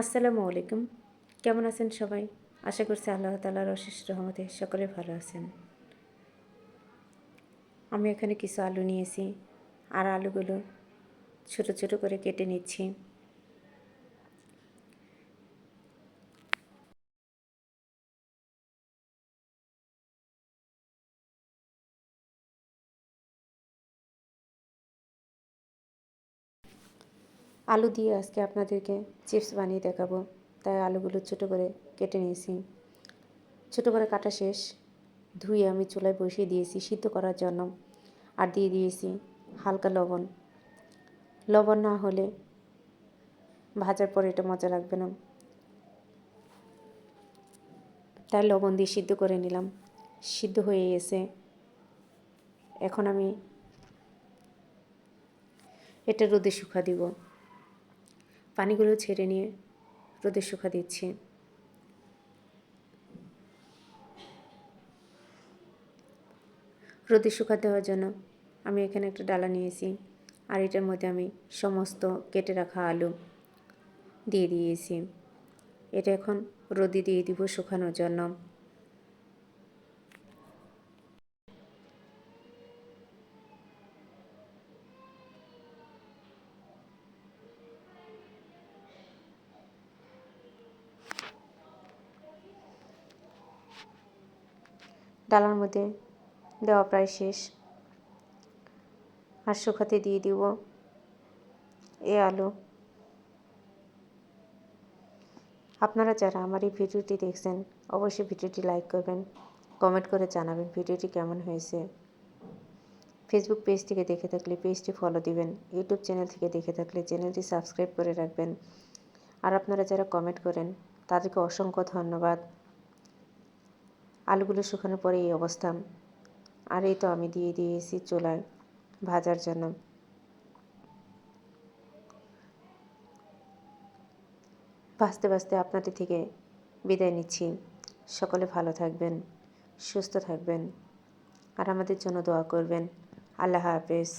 আসসালামু আলাইকুম। কেমন আছেন সবাই? আশা করছি আল্লাহ তাআলার অশেষ রহমতে সকলে ভালো আছেন। আমি এখানে কিছু আলু নিয়েছি আর আলুগুলো ছোট ছোট করে কেটে নিচ্ছি। আলু দিয়ে আজকে আপনাদেরকে চিপস বানিয়ে দেখাবো, তাই আলুগুলো ছোট করে কেটে নিয়েছি। ছোট করে কাটা শেষ, ধুয়ে আমি চুলায় বসিয়ে দিয়েছি সিদ্ধ করার জন্য। আর দিয়ে দিয়েছি হালকা লবণ। লবণ না হলে ভাজার পরে এটা মজা লাগবে না, তাই লবণ দিয়ে সিদ্ধ করে নিলাম। সিদ্ধ হয়ে গেছে। এখন আমি এটা রোদে শুকা দিব। পানিগুলো ছেড়ে নিয়ে রোদে শুকা দিচ্ছি। রোদে শুকা দেওয়ার জন্য আমি এখানে একটা ডালা নিয়েছি, আর এটার মধ্যে আমি সমস্ত কেটে রাখা আলু দিয়ে দিয়েছি। এটা এখন রোদে দিয়ে দিব শুকানোর জন্য। ডালার মধ্যে দেওয়া প্রায় শেষ, আর শুকাতে দিয়ে দিব এই আলু। আপনারা যারা আমার এই ভিডিওটি দেখছেন অবশ্যই ভিডিওটি লাইক করবেন, কমেন্ট করে জানাবেন ভিডিওটি কেমন হয়েছে। ফেসবুক পেজ থেকে দেখে থাকলে পেজটি ফলো দিবেন, ইউটিউব চ্যানেল থেকে দেখে থাকলে চ্যানেলটি সাবস্ক্রাইব করে রাখবেন। আর আপনারা যারা কমেন্ট করেন তাদেরকে অসংখ্য ধন্যবাদ। আলুগুলো শুকানোর পরে এই অবস্থা। আর এই তো আমি দিয়ে দিয়েছি চুলায় ভাজার জন্য। ভাজতে ভাজতে আপনাদের থেকে বিদায় নিচ্ছি। সকলে ভালো থাকবেন, সুস্থ থাকবেন, আর আমাদের জন্য দোয়া করবেন। আল্লাহ হাফেজ।